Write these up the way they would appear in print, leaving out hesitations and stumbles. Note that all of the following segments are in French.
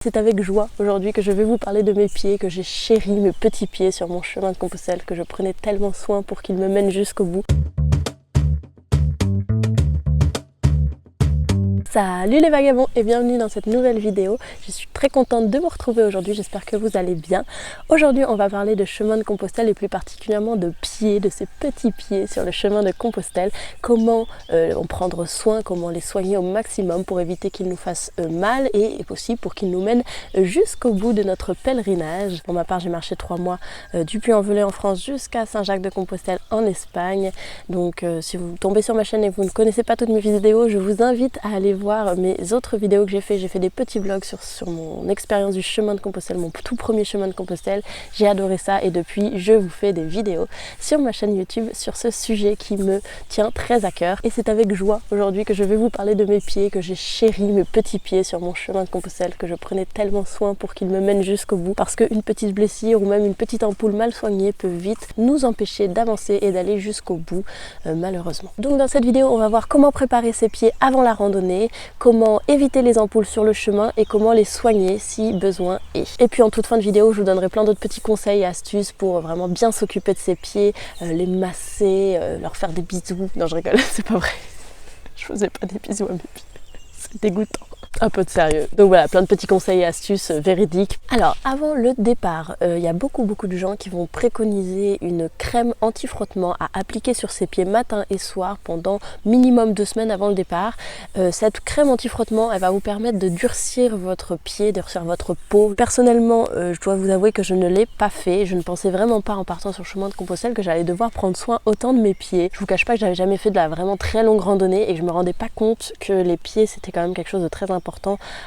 C'est avec joie aujourd'hui que je vais vous parler de mes pieds, que j'ai chéri mes petits pieds sur mon chemin de Compostelle, que je prenais tellement soin pour qu'ils me mènent jusqu'au bout. Salut les vagabonds et bienvenue dans cette nouvelle vidéo. Je suis très contente de vous retrouver aujourd'hui, j'espère que vous allez bien. Aujourd'hui on va parler de chemin de Compostelle et plus particulièrement de pieds, de ces petits pieds sur le chemin de Compostelle. Comment en prendre soin, comment les soigner au maximum pour éviter qu'ils nous fassent mal et possible pour qu'ils nous mènent jusqu'au bout de notre pèlerinage. Pour ma part j'ai marché 3 mois du Puy-en-Velay en France jusqu'à Saint-Jacques-de-Compostelle en Espagne. Donc si vous tombez sur ma chaîne et que vous ne connaissez pas toutes mes vidéos, je vous invite à aller voir mes autres vidéos que j'ai fait. J'ai fait des petits vlogs sur mon expérience du chemin de Compostelle, mon tout premier chemin de Compostelle. J'ai adoré ça et depuis je vous fais des vidéos sur ma chaîne YouTube sur ce sujet qui me tient très à cœur. Et c'est avec joie aujourd'hui que je vais vous parler de mes pieds, que j'ai chéri mes petits pieds sur mon chemin de Compostelle, que je prenais tellement soin pour qu'ils me mènent jusqu'au bout, parce qu'une petite blessure ou même une petite ampoule mal soignée peut vite nous empêcher d'avancer et d'aller jusqu'au bout malheureusement. Donc dans cette vidéo on va voir comment préparer ses pieds avant la randonnée, comment éviter les ampoules sur le chemin et comment les soigner si besoin est. Et puis en toute fin de vidéo je vous donnerai plein d'autres petits conseils et astuces pour vraiment bien s'occuper de ses pieds, les masser, leur faire des bisous. Non je rigole, c'est pas vrai, je faisais pas des bisous à mes pieds, c'est dégoûtant. Un peu de sérieux. Donc voilà, plein de petits conseils et astuces véridiques. Alors, avant le départ, il y a beaucoup de gens qui vont préconiser une crème anti-frottement à appliquer sur ses pieds matin et soir pendant minimum 2 semaines avant le départ. Cette crème anti-frottement, elle va vous permettre de durcir votre pied, de durcir votre peau. Personnellement, je dois vous avouer que je ne l'ai pas fait. Je ne pensais vraiment pas en partant sur le chemin de Compostelle que j'allais devoir prendre soin autant de mes pieds. Je vous cache pas que j'avais jamais fait de la vraiment très longue randonnée et que je me rendais pas compte que les pieds c'était quand même quelque chose de très important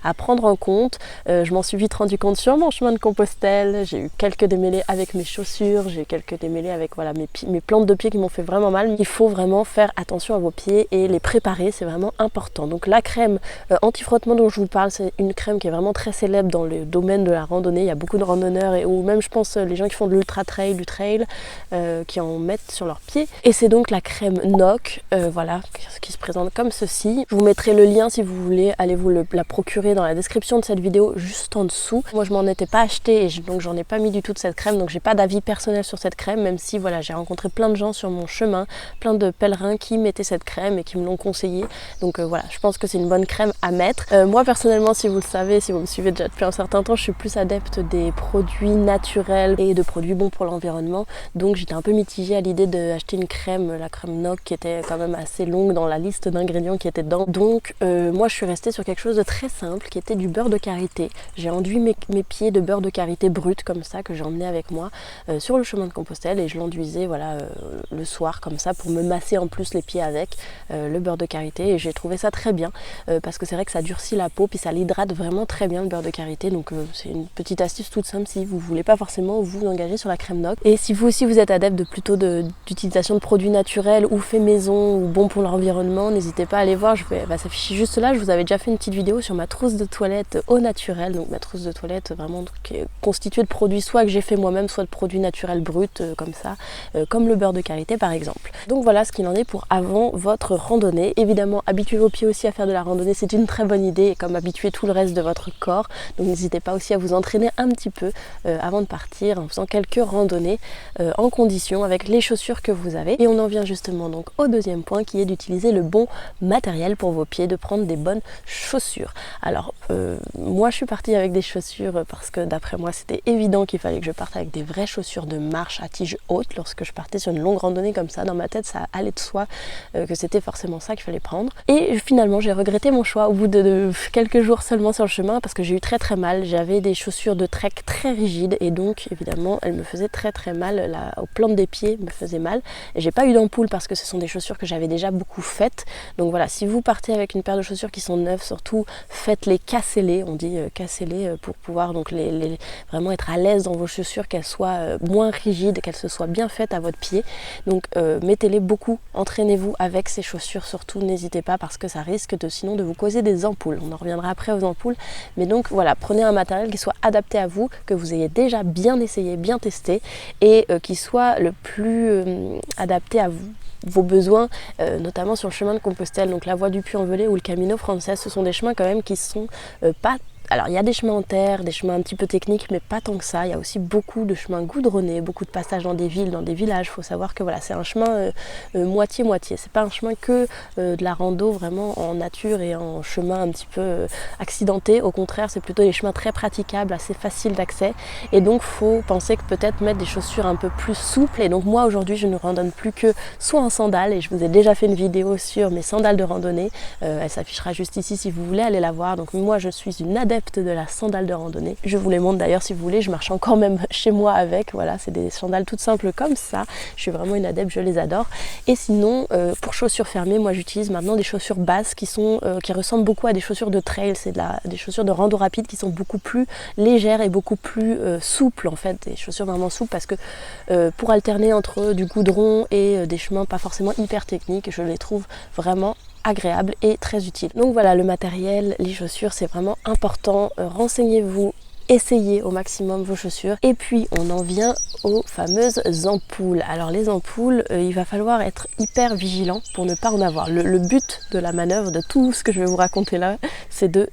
à prendre en compte. Je m'en suis vite rendu compte sur mon chemin de Compostelle. J'ai eu quelques démêlés avec mes chaussures, j'ai eu quelques démêlés avec voilà, mes plantes de pied qui m'ont fait vraiment mal. Il faut vraiment faire attention à vos pieds et les préparer, c'est vraiment important. Donc la crème anti-frottement dont je vous parle, c'est une crème qui est vraiment très célèbre dans le domaine de la randonnée. Il y a beaucoup de randonneurs ou même je pense les gens qui font de l'ultra trail, du trail, qui en mettent sur leurs pieds. Et c'est donc la crème NOC, voilà, qui se présente comme ceci. Je vous mettrai le lien si vous voulez, allez vous la procurer dans la description de cette vidéo juste en dessous. Moi je m'en étais pas acheté et donc j'en ai pas mis du tout de cette crème, donc j'ai pas d'avis personnel sur cette crème, même si voilà j'ai rencontré plein de gens sur mon chemin, plein de pèlerins qui mettaient cette crème et qui me l'ont conseillé. Donc voilà, je pense que c'est une bonne crème à mettre. Moi personnellement, si vous le savez, si vous me suivez déjà depuis un certain temps, je suis plus adepte des produits naturels et de produits bons pour l'environnement. Donc j'étais un peu mitigée à l'idée d'acheter une crème, la crème NOC, qui était quand même assez longue dans la liste d'ingrédients qui étaient dedans. Donc moi je suis restée sur quelque chose de très simple qui était du beurre de karité. J'ai enduit mes pieds de beurre de karité brut comme ça que j'ai emmené avec moi sur le chemin de Compostelle et je l'enduisais voilà, le soir comme ça pour me masser en plus les pieds avec le beurre de karité et j'ai trouvé ça très bien parce que c'est vrai que ça durcit la peau puis ça l'hydrate vraiment très bien le beurre de karité, donc c'est une petite astuce toute simple si vous voulez pas forcément vous engager sur la crème NOC. Et si vous aussi vous êtes adepte d'utilisation de produits naturels ou faits maison ou bons pour l'environnement, n'hésitez pas à aller voir, ça s'affiche juste là, je vous avais déjà fait une petite vidéo sur ma trousse de toilette au naturel. Donc ma trousse de toilette vraiment qui est constituée de produits soit que j'ai fait moi-même, soit de produits naturels bruts comme ça, comme le beurre de karité par exemple. Donc voilà ce qu'il en est pour avant votre randonnée. Évidemment habituez vos pieds aussi à faire de la randonnée, c'est une très bonne idée, et comme habituer tout le reste de votre corps. Donc n'hésitez pas aussi à vous entraîner un petit peu avant de partir en faisant quelques randonnées en condition avec les chaussures que vous avez. Et on en vient justement donc au deuxième point qui est d'utiliser le bon matériel pour vos pieds, de prendre des bonnes chaussures. Alors moi je suis partie avec des chaussures parce que d'après moi c'était évident qu'il fallait que je parte avec des vraies chaussures de marche à tige haute lorsque je partais sur une longue randonnée comme ça. Dans ma tête ça allait de soi que c'était forcément ça qu'il fallait prendre. Et finalement j'ai regretté mon choix au bout de quelques jours seulement sur le chemin parce que j'ai eu très mal. J'avais des chaussures de trek très rigides et donc évidemment elles me faisaient très mal, aux plantes des pieds me faisaient mal. Et j'ai pas eu d'ampoule parce que ce sont des chaussures que j'avais déjà beaucoup faites. Donc voilà, si vous partez avec une paire de chaussures qui sont neuves, surtout faites-les, cassez-les, on dit cassez-les pour pouvoir donc vraiment être à l'aise dans vos chaussures, qu'elles soient moins rigides, qu'elles se soient bien faites à votre pied. Donc mettez-les beaucoup, entraînez-vous avec ces chaussures surtout, n'hésitez pas parce que ça risque sinon de vous causer des ampoules. On en reviendra après aux ampoules, mais donc voilà, prenez un matériel qui soit adapté à vous, que vous ayez déjà bien essayé, bien testé et qui soit le plus adapté à vous, vos besoins, notamment sur le chemin de Compostelle. Donc la voie du Puy-en-Velay ou le Camino Frances, ce sont des chemins quand même qui sont pas Alors il y a des chemins en terre, des chemins un petit peu techniques, mais pas tant que ça. Il y a aussi beaucoup de chemins goudronnés, beaucoup de passages dans des villes, dans des villages. Il faut savoir que voilà, c'est un chemin moitié-moitié. C'est pas un chemin que de la rando vraiment en nature et en chemin un petit peu accidenté. Au contraire, c'est plutôt des chemins très praticables, assez faciles d'accès. Et donc faut penser que peut-être mettre des chaussures un peu plus souples. Et donc moi aujourd'hui, je ne randonne plus que soit en sandales, et je vous ai déjà fait une vidéo sur mes sandales de randonnée. Elle s'affichera juste ici si vous voulez aller la voir. Donc moi je suis une adepte de la sandale de randonnée. Je vous les montre d'ailleurs si vous voulez, je marche encore même chez moi avec. Voilà, c'est des sandales toutes simples comme ça. Je suis vraiment une adepte, je les adore. Et sinon, pour chaussures fermées, moi j'utilise maintenant des chaussures basses qui ressemblent beaucoup à des chaussures de trail. C'est des chaussures de rando rapide qui sont beaucoup plus légères et beaucoup plus souples en fait. Des chaussures vraiment souples parce que pour alterner entre du goudron et des chemins pas forcément hyper techniques, je les trouve vraiment agréable et très utile. Donc voilà, le matériel, les chaussures, c'est vraiment important. Renseignez-vous, essayez au maximum vos chaussures. Et puis on en vient aux fameuses ampoules. Alors les ampoules, il va falloir être hyper vigilant pour ne pas en avoir. Le but de la manœuvre, de tout ce que je vais vous raconter là, c'est de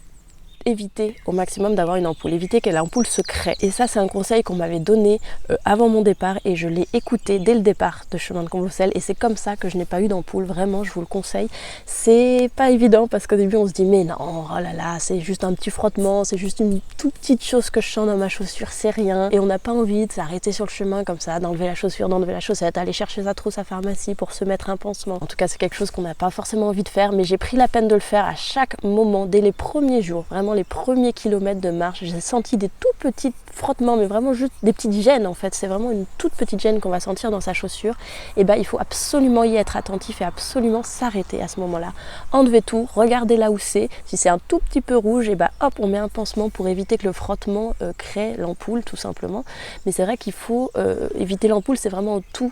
éviter au maximum d'avoir une ampoule, éviter que l'ampoule se crée. Et ça c'est un conseil qu'on m'avait donné avant mon départ et je l'ai écouté dès le départ de Chemin de Compostelle et c'est comme ça que je n'ai pas eu d'ampoule. Vraiment, je vous le conseille. C'est pas évident parce qu'au début on se dit mais non, oh là là, c'est juste un petit frottement, c'est juste une toute petite chose que je sens dans ma chaussure, c'est rien. Et on n'a pas envie de s'arrêter sur le chemin comme ça, d'enlever la chaussure, d'enlever la chaussette, aller chercher sa trousse à pharmacie pour se mettre un pansement. En tout cas c'est quelque chose qu'on n'a pas forcément envie de faire, mais j'ai pris la peine de le faire à chaque moment, dès les premiers jours, vraiment les premiers kilomètres de marche. J'ai senti des tout petits frottements, mais vraiment juste des petites gênes en fait. C'est vraiment une toute petite gêne qu'on va sentir dans sa chaussure. Et ben il faut absolument y être attentif et absolument s'arrêter à ce moment-là. Enlevez tout, regardez là où c'est. Si c'est un tout petit peu rouge, et ben hop, on met un pansement pour éviter que le frottement crée l'ampoule tout simplement. Mais c'est vrai qu'il faut éviter l'ampoule, c'est vraiment au tout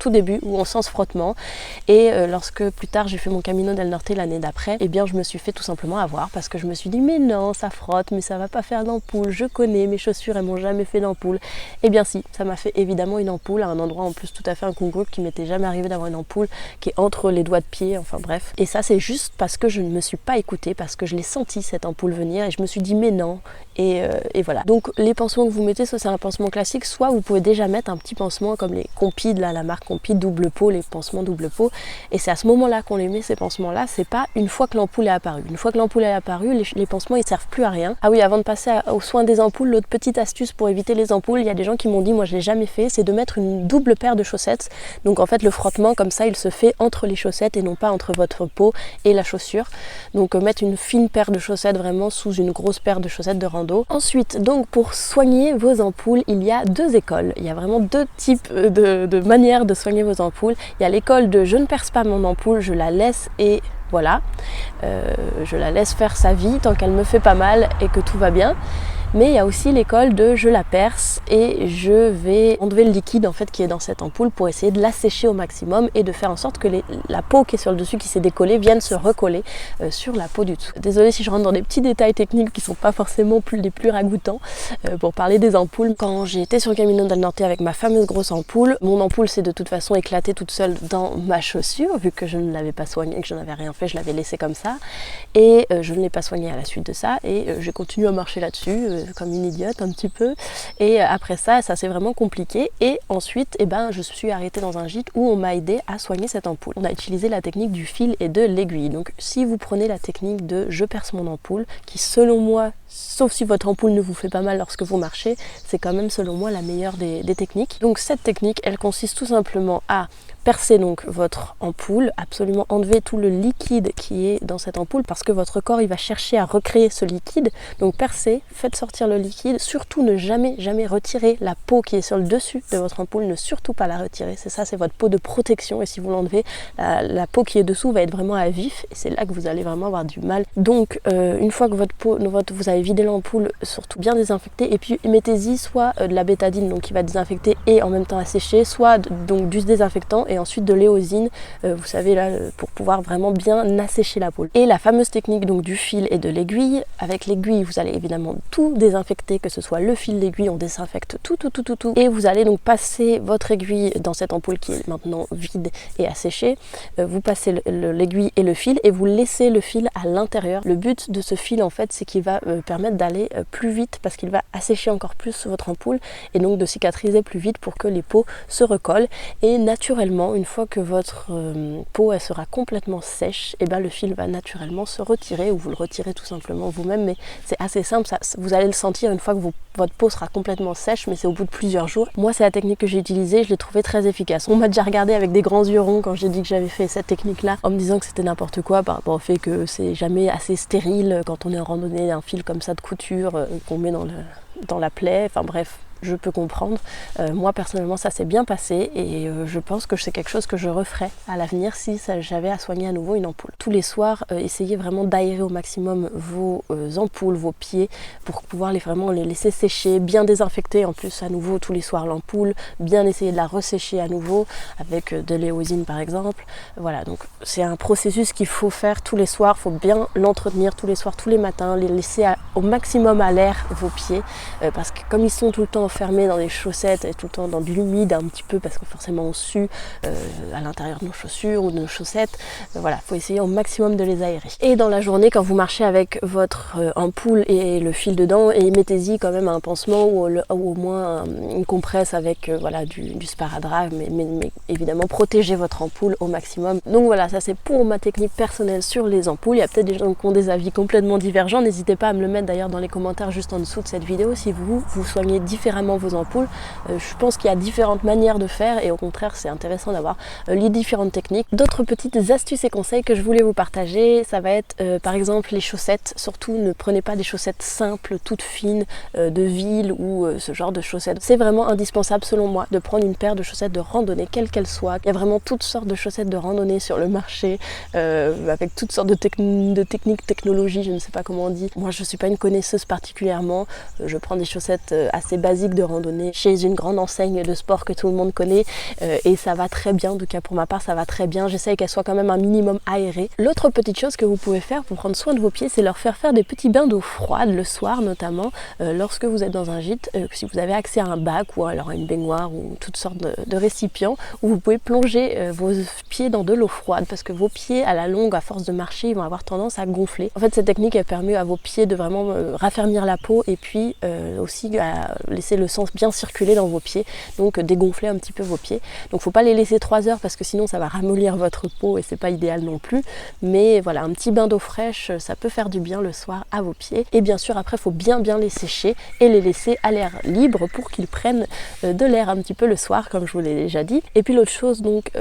début où on sent ce frottement. Et lorsque plus tard j'ai fait mon Camino del Norte l'année d'après, et bien je me suis fait tout simplement avoir parce que je me suis dit mais non, ça frotte, mais ça va pas faire d'ampoule, je connais mes chaussures, elles m'ont jamais fait d'ampoule. Et bien si, ça m'a fait évidemment une ampoule à un endroit en plus tout à fait incongru qui m'était jamais arrivé d'avoir une ampoule qui est entre les doigts de pied, enfin bref. Et ça c'est juste parce que je ne me suis pas écoutée, parce que je l'ai senti cette ampoule venir et je me suis dit mais non. Et voilà. Donc les pansements que vous mettez, soit c'est un pansement classique, soit vous pouvez déjà mettre un petit pansement comme les Compides, là, la marque Compide double peau, les pansements double peau. Et c'est à ce moment-là qu'on les met, ces pansements-là. C'est pas une fois que l'ampoule est apparue. Une fois que l'ampoule est apparue, les pansements ils servent plus à rien. Ah oui, avant de passer aux soins des ampoules, l'autre petite astuce pour éviter les ampoules, il y a des gens qui m'ont dit, moi je l'ai jamais fait, c'est de mettre une double paire de chaussettes. Donc en fait le frottement comme ça il se fait entre les chaussettes et non pas entre votre peau et la chaussure. Donc mettre une fine paire de chaussettes vraiment sous une grosse paire de chaussettes de rando. Ensuite, donc pour soigner vos ampoules, il y a deux écoles. Il y a vraiment deux types de manières de soigner vos ampoules. Il y a l'école de je ne perce pas mon ampoule, je la laisse et voilà. Je la laisse faire sa vie tant qu'elle me fait pas mal et que tout va bien. Mais il y a aussi l'école de je la perce et je vais enlever le liquide en fait qui est dans cette ampoule pour essayer de l'assécher au maximum et de faire en sorte que la peau qui est sur le dessus, qui s'est décollée, vienne se recoller sur la peau du dessous. Désolée si je rentre dans des petits détails techniques qui sont pas forcément les plus ragoûtants pour parler des ampoules. Quand j'ai été sur le Camino del Norte avec ma fameuse grosse ampoule, mon ampoule s'est de toute façon éclatée toute seule dans ma chaussure vu que je ne l'avais pas soignée, que je n'avais rien fait, je l'avais laissée comme ça et je ne l'ai pas soignée à la suite de ça et j'ai continué à marcher là-dessus comme une idiote un petit peu et après ça c'est vraiment compliqué et ensuite je suis arrêtée dans un gîte où on m'a aidé à soigner cette ampoule. On a utilisé la technique du fil et de l'aiguille. Donc si vous prenez la technique de je perce mon ampoule, qui selon moi, sauf si votre ampoule ne vous fait pas mal lorsque vous marchez, c'est quand même selon moi la meilleure des techniques. Donc cette technique elle consiste tout simplement à percez donc votre ampoule, absolument enlever tout le liquide qui est dans cette ampoule parce que votre corps il va chercher à recréer ce liquide. Donc percez, faites sortir le liquide, surtout ne jamais retirer la peau qui est sur le dessus de votre ampoule, ne surtout pas la retirer, c'est ça, c'est votre peau de protection et si vous l'enlevez, la peau qui est dessous va être vraiment à vif et c'est là que vous allez vraiment avoir du mal. Donc une fois que vous avez vidé l'ampoule, surtout bien désinfecter et puis mettez-y soit de la bétadine donc qui va désinfecter et en même temps assécher, soit donc du désinfectant et ensuite de l'éosine, vous savez là, pour pouvoir vraiment bien assécher la peau. Et la fameuse technique donc du fil et de l'aiguille, avec l'aiguille vous allez évidemment tout désinfecter, que ce soit le fil, l'aiguille, on désinfecte tout. Et vous allez donc passer votre aiguille dans cette ampoule qui est maintenant vide et asséchée, vous passez l'aiguille et le fil et vous laissez le fil à l'intérieur. Le but de ce fil en fait c'est qu'il va permettre d'aller plus vite parce qu'il va assécher encore plus votre ampoule et donc de cicatriser plus vite pour que les peaux se recollent. Et naturellement, une fois que votre peau elle sera complètement sèche, et bien le fil va naturellement se retirer ou vous le retirez tout simplement vous-même, mais c'est assez simple, vous allez le sentir une fois que votre peau sera complètement sèche, mais c'est au bout de plusieurs jours. Moi c'est la technique que j'ai utilisée, je l'ai trouvée très efficace. On m'a déjà regardé avec des grands yeux ronds quand j'ai dit que j'avais fait cette technique là en me disant que c'était n'importe quoi par rapport au fait que c'est jamais assez stérile quand on est en randonnée, un fil comme ça de couture qu'on met dans la plaie, enfin bref. Je peux comprendre. Moi personnellement ça s'est bien passé et je pense que c'est quelque chose que je referais à l'avenir si j'avais à soigner à nouveau une ampoule. Tous les soirs, essayez vraiment d'aérer au maximum vos ampoules, vos pieds pour pouvoir vraiment les laisser sécher, bien désinfecter en plus à nouveau tous les soirs l'ampoule, bien essayer de la ressécher à nouveau avec de l'éosine par exemple. Voilà, donc c'est un processus qu'il faut faire tous les soirs, il faut bien l'entretenir tous les soirs, tous les matins, les laisser au maximum à l'air vos pieds parce que comme ils sont tout le temps fermés dans des chaussettes et tout le temps dans de l'humide un petit peu parce que forcément on sue à l'intérieur de nos chaussures ou de nos chaussettes, voilà, il faut essayer au maximum de les aérer. Et dans la journée quand vous marchez avec votre ampoule et le fil dedans, et mettez-y quand même un pansement ou au moins une compresse avec voilà, du sparadrap, mais évidemment protégez votre ampoule au maximum. Donc voilà, ça c'est pour ma technique personnelle sur les ampoules. Il y a peut-être des gens qui ont des avis complètement divergents, n'hésitez pas à me le mettre d'ailleurs dans les commentaires juste en dessous de cette vidéo si vous soignez différemment vos ampoules. Je pense qu'il y a différentes manières de faire et au contraire c'est intéressant d'avoir les différentes techniques. D'autres petites astuces et conseils que je voulais vous partager, ça va être par exemple les chaussettes. Surtout ne prenez pas des chaussettes simples, toutes fines, de ville ou ce genre de chaussettes. C'est vraiment indispensable selon moi de prendre une paire de chaussettes de randonnée, quelle qu'elle soit. Il y a vraiment toutes sortes de chaussettes de randonnée sur le marché avec toutes sortes de techniques, technologies, je ne sais pas comment on dit. Moi je ne suis pas une connaisseuse particulièrement, je prends des chaussettes assez basiques de randonnée chez une grande enseigne de sport que tout le monde connaît et ça va très bien, en tout cas pour ma part ça va très bien, j'essaye qu'elles soient quand même un minimum aérées. L'autre petite chose que vous pouvez faire pour prendre soin de vos pieds, c'est leur faire des petits bains d'eau froide le soir notamment lorsque vous êtes dans un gîte, si vous avez accès à un bac ou alors à une baignoire ou toutes sortes de récipients où vous pouvez plonger vos pieds dans de l'eau froide parce que vos pieds à la longue, à force de marcher, ils vont avoir tendance à gonfler. En fait cette technique elle permet à vos pieds de vraiment raffermir la peau et puis aussi à laisser le sang bien circuler dans vos pieds, donc dégonfler un petit peu vos pieds. Donc faut pas les laisser 3 heures parce que sinon ça va ramollir votre peau et c'est pas idéal non plus, mais voilà, un petit bain d'eau fraîche ça peut faire du bien le soir à vos pieds. Et bien sûr après il faut bien les sécher et les laisser à l'air libre pour qu'ils prennent de l'air un petit peu le soir comme je vous l'ai déjà dit. Et puis l'autre chose donc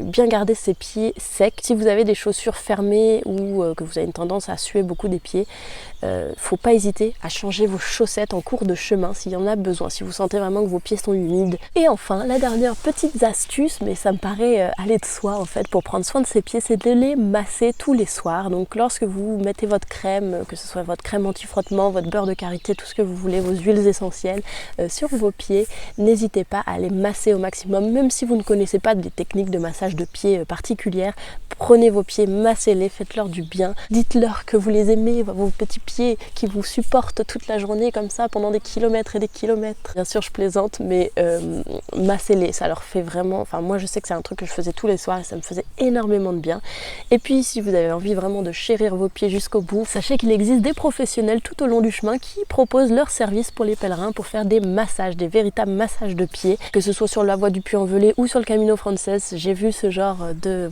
bien garder ses pieds secs. Si vous avez des chaussures fermées ou que vous avez une tendance à suer beaucoup des pieds, faut pas hésiter à changer vos chaussettes en cours de chemin s'il y en a besoin, si vous sentez vraiment que vos pieds sont humides. Et enfin la dernière petite astuce, mais ça me paraît aller de soi en fait pour prendre soin de ses pieds, c'est de les masser tous les soirs. Donc lorsque vous mettez votre crème, que ce soit votre crème anti-frottement, votre beurre de karité, tout ce que vous voulez, vos huiles essentielles sur vos pieds, n'hésitez pas à les masser au maximum, même si vous ne connaissez pas des techniques de massage de pieds particulières. Prenez vos pieds, massez-les, faites-leur du bien, dites-leur que vous les aimez, vos petits pieds qui vous supportent toute la journée comme ça pendant des kilomètres et des kilomètres. Bien sûr je plaisante, mais massez-les, ça leur fait vraiment, enfin moi je sais que c'est un truc que je faisais tous les soirs et ça me faisait énormément de bien. Et puis si vous avez envie vraiment de chérir vos pieds jusqu'au bout, sachez qu'il existe des professionnels tout au long du chemin qui proposent leur service pour les pèlerins pour faire des massages, des véritables massages de pieds, que ce soit sur la voie du Puy-en-Velay ou sur le Camino Frances. J'ai vu ce genre de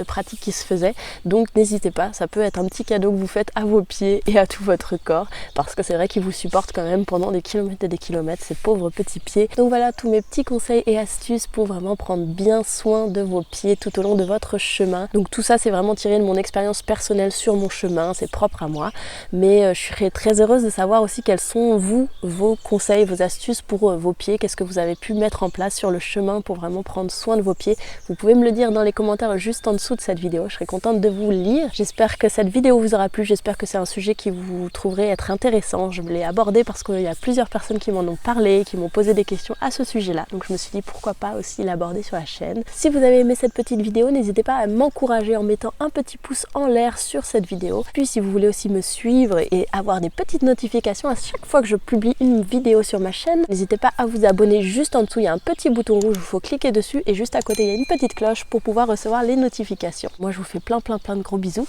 pratique qui se faisait, donc n'hésitez pas, ça peut être un petit cadeau que vous faites à vos pieds et à tout votre corps, parce que c'est vrai qu'ils vous supportent quand même pendant des kilomètres et des kilomètres, ces pauvres petits pieds. Donc voilà tous mes petits conseils et astuces pour vraiment prendre bien soin de vos pieds tout au long de votre chemin. Donc tout ça c'est vraiment tiré de mon expérience personnelle sur mon chemin, c'est propre à moi, mais je serais très heureuse de savoir aussi quels sont vos conseils, vos astuces pour vos pieds, qu'est-ce que vous avez pu mettre en place sur le chemin pour vraiment prendre soin de vos pieds. Vous pouvez me le dire dans les commentaires juste en dessous de cette vidéo, je serais contente de vous lire. J'espère que cette vidéo vous aura plu, j'espère que c'est un sujet qui vous trouverez être intéressant. Je me l'ai abordé parce qu'il y a plusieurs personnes qui m'en ont parlé, qui m'ont posé des questions à ce sujet-là, donc je me suis dit pourquoi pas aussi l'aborder sur la chaîne. Si vous avez aimé cette petite vidéo, n'hésitez pas à m'encourager en mettant un petit pouce en l'air sur cette vidéo. Puis si vous voulez aussi me suivre et avoir des petites notifications à chaque fois que je publie une vidéo sur ma chaîne, n'hésitez pas à vous abonner. Juste en dessous il y a un petit bouton rouge, il faut cliquer dessus et juste à côté il y a une petite cloche pour pouvoir recevoir les notifications. Moi je vous fais plein de gros bisous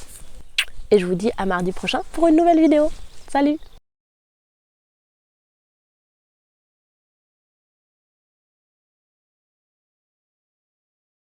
et je vous dis à mardi prochain pour une nouvelle vidéo. Salut!